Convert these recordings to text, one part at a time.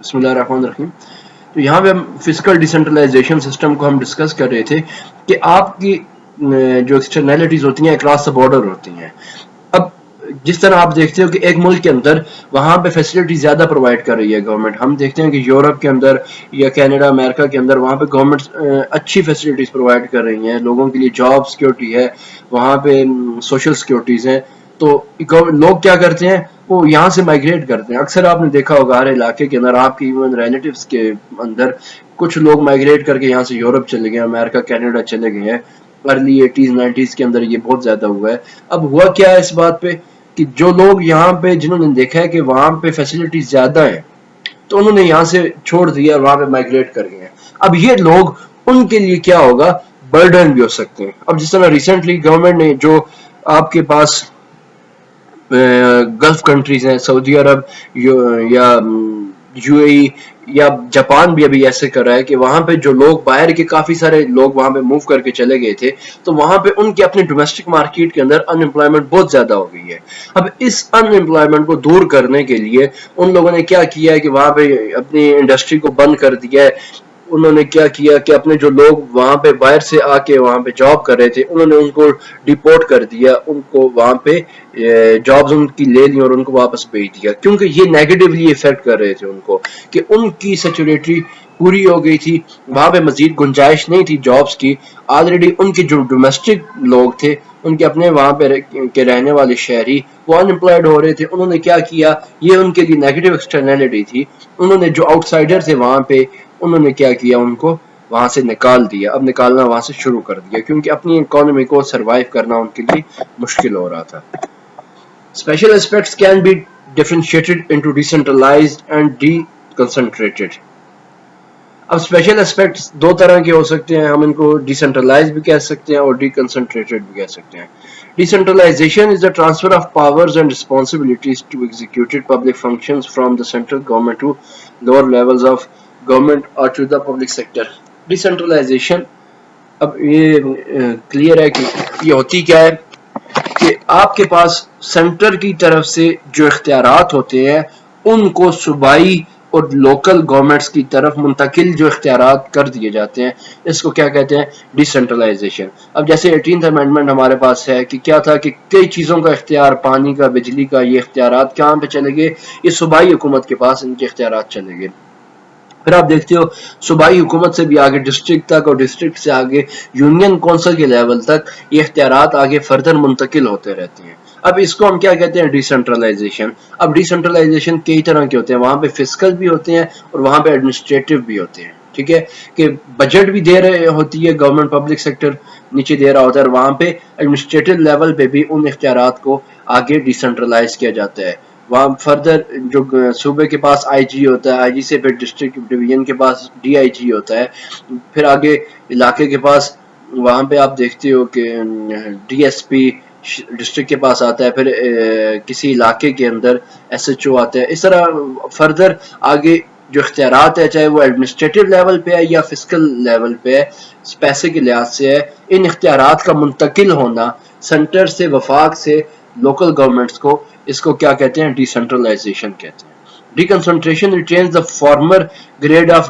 بسم اللہ الرحمن الرحیم. تو یہاں پہ ہم فزیکل ڈیسنٹرلائزیشن سسٹم کو ہم ڈسکس کر رہے تھے کہ آپ کی جو ایکسٹرنیلٹیز ہوتی ہیں اکراس دا بارڈر ہوتی ہیں. اب جس طرح آپ دیکھتے ہو کہ ایک ملک کے اندر وہاں پہ فیسلٹی زیادہ پرووائڈ کر رہی ہے گورنمنٹ. ہم دیکھتے ہیں کہ یورپ کے اندر یا کینیڈا امریکہ کے اندر وہاں پہ گورنمنٹ اچھی فیسلٹیز پرووائڈ کر رہی ہیں, لوگوں کے لیے جاب سیکورٹی ہے, وہاں پہ سوشل سیکورٹیز ہیں. تو لوگ کیا کرتے ہیں, وہ یہاں سے مائگریٹ کرتے ہیں. اکثر آپ نے دیکھا ہوگا ہر علاقے کے اندر آپ کی ایون ریلیٹیوز کے اندر کچھ لوگ مائگریٹ کر کے یہاں سے یورپ چلے گئے, امریکہ کینیڈا چلے گئے ہیں. ارلی 80s 90s کے اندر یہ بہت زیادہ ہوا ہے. اب ہوا کیا ہے اس بات پہ کہ جو لوگ یہاں پہ جنہوں نے دیکھا ہے کہ وہاں پہ فیسلٹی زیادہ ہیں تو انہوں نے یہاں سے چھوڑ دیا, وہاں پہ مائگریٹ کر گئے ہیں. اب یہ لوگ ان کے لیے کیا ہوگا, برڈن بھی ہو سکتے ہیں. اب جس طرح ریسنٹلی گورنمنٹ نے جو آپ کے پاس گلف کنٹریز ہیں, سعودی عرب یا یو اے ای یا جاپان بھی ابھی ایسے کر رہا ہے کہ وہاں پہ جو لوگ باہر کے کافی سارے لوگ وہاں پہ موو کر کے چلے گئے تھے تو وہاں پہ ان کے اپنے ڈومیسٹک مارکیٹ کے اندر ان امپلائمنٹ بہت زیادہ ہو گئی ہے. اب اس ان امپلائمنٹ کو دور کرنے کے لیے ان لوگوں نے کیا کیا ہے کہ وہاں پہ اپنی انڈسٹری کو بند کر دیا ہے. انہوں نے کیا کیا کہ اپنے جو لوگ وہاں پہ باہر سے آ کے وہاں پہ جاب کر رہے تھے انہوں نے ان کو ڈیپورٹ کر دیا, ان کو وہاں پہ جابز ان کی لے لی اور ان کو واپس بھیج دیا, کیونکہ یہ نیگیٹولی افیکٹ کر رہے تھے ان کو کہ ان کی سیکورٹی پوری ہو گئی تھی, وہاں پہ مزید گنجائش نہیں تھی جابز کی. آلریڈی ان کے جو ڈومیسٹک لوگ تھے, ان کے اپنے وہاں پہ کے رہنے والے شہری وہ ان امپلائڈ ہو رہے تھے. انہوں نے کیا کیا, یہ ان کے لیے نیگیٹو ایکسٹرنلٹی تھی. انہوں نے جو آؤٹ سائڈر تھے وہاں پہ انہوں نے کیا کیا, ان کو وہاں سے نکال دیا. اب نکالنا وہاں سے شروع کر دیا کیونکہ اپنی اکانومی کو سروائیو کرنا ان کے لیے مشکل ہو رہا تھا. Special aspects can be differentiated into decentralized and deconcentrated. اب اسپیشل اسپیکٹس دو طرح کے ہو سکتے ہیں, ہم ان کو ڈیسنٹرلائز بھی کہہ سکتے ہیں اور ڈیکنسنٹریٹڈ بھی کہہ سکتے ہیں. Decentralization is the transfer of powers and responsibilities to executed public functions from the central government to lower levels of government or to the public sector. Decentralization اب یہ کلیئر ہے کہ یہ ہوتی کیا ہے کہ آپ کے پاس سینٹر کی طرف سے جو اختیارات ہوتے ہیں ان کو صوبائی اور لوکل گورنمنٹس کی طرف منتقل جو اختیارات کر دیے جاتے ہیں, اس کو کیا کہتے ہیں, ڈیسنٹرلائزیشن. اب جیسے 18th امینڈمنٹ ہمارے پاس ہے کہ کیا تھا کہ کئی چیزوں کا اختیار, پانی کا, بجلی کا, یہ اختیارات کہاں پہ چلے گئے, یہ صوبائی حکومت کے پاس ان کے اختیارات چلے گئے. پھر آپ دیکھتے ہو صوبائی حکومت سے بھی آگے ڈسٹرکٹ تک اور ڈسٹرکٹ سے آگے یونین کونسل کے لیول تک یہ اختیارات آگے فردر منتقل ہوتے رہتے ہیں. اب اس کو ہم کیا کہتے ہیں, ڈیسنٹرلائزیشن. اب ڈیسنٹرلائزیشن کئی طرح کے ہوتے ہیں, وہاں پہ فسکل بھی ہوتے ہیں اور وہاں پہ ایڈمنسٹریٹو بھی ہوتے ہیں. ٹھیک ہے کہ بجٹ بھی دے رہے ہوتی ہے گورنمنٹ, پبلک سیکٹر نیچے دے رہا ہوتا ہے, اور وہاں پہ ایڈمنسٹریٹو لیول پہ بھی ان اختیارات کو آگے ڈیسنٹرلائز کیا جاتا ہے. وہاں فردر جو صوبے کے پاس آئی جی ہوتا ہے, آئی جی سے پھر ڈسٹرکٹ ڈویژن کے پاس ڈی آئی جی ہوتا ہے, پھر آگے علاقے کے پاس وہاں پہ آپ دیکھتے ہو کہ ڈی ایس پی ڈسٹرکٹ کے پاس آتا ہے, پھر کسی علاقے کے اندر ایس ایچ او آتا ہے. اس طرح فردر آگے جو اختیارات ہے, چاہے وہ ایڈمنسٹریٹو لیول پہ ہے یا فسکل لیول پہ ہے, پیسے کے لحاظ سے ہے, ان اختیارات کا منتقل ہونا سینٹر سے وفاق سے لوکل گورنمنٹس کو, اس کو کیا کہتے ہیں, ڈیسنٹرلائزیشن کہتے ہیں. Deconcentration retains the former grade of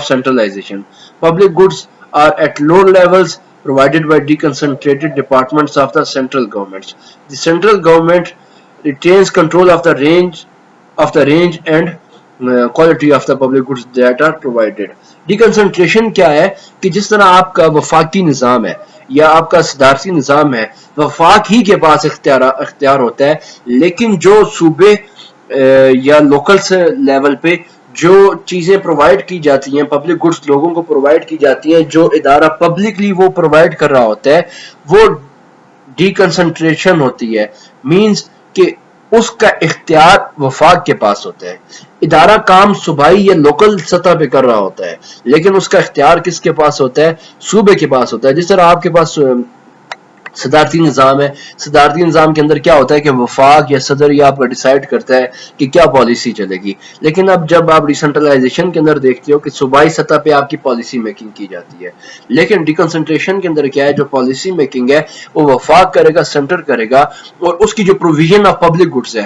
centralization. Public goods are at low levels provided by deconcentrated departments of the central governments. The central government retains control of the range and quality of the public goods that are provided. Deconcentration کیا ہے کہ جس طرح آپ کا وفاقی نظام ہے یا آپ کا صدارتی نظام ہے, وفاق ہی کے پاس اختیار ہوتا ہے, لیکن جو صوبے یا لوکل سے لیول پہ جو چیزیں پرووائڈ کی جاتی ہیں, پبلک گڈس لوگوں کو پرووائڈ کی جاتی ہیں, جو ادارہ پبلکلی وہ پرووائڈ کر رہا ہوتا ہے, وہ ڈیکنسنٹریشن ہوتی ہے. مینز کہ اس کا اختیار وفاق کے پاس ہوتا ہے. ادارہ کام صوبائی یا لوکل سطح پہ کر رہا ہوتا ہے, لیکن اس کا اختیار کس کے پاس ہوتا ہے, صوبے کے پاس ہوتا ہے. جس طرح آپ کے پاس صدارتی نظام ہے, صدارتی نظام کے اندر کیا ہوتا ہے کہ وفاق یا صدر یا آپ کا ڈیسائیڈ کرتا ہے کہ کیا پالیسی چلے گی. لیکن اب جب آپ ڈیسنٹرلائزیشن کے اندر دیکھتے ہو کہ صوبائی سطح پہ آپ کی پالیسی میکنگ کی جاتی ہے, لیکن ڈیکنسنٹریشن کے اندر کیا ہے, جو پالیسی میکنگ ہے وہ وفاق کرے گا, سینٹر کرے گا, اور اس کی جو پروویژن آف پبلک گڈس ہے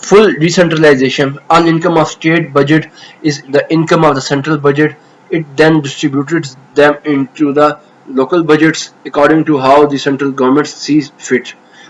Full decentralization, all income of state budget is the income of the central budget. It then distributes them into the local budgets according to how the central government sees fit.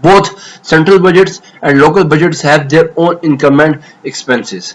both central budgets and local budgets have their own income and expenses.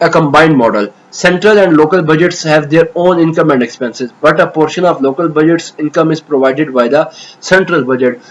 A combined model. Central and local budgets have their own income and expenses, but a portion of local budgets income is provided by the central budget.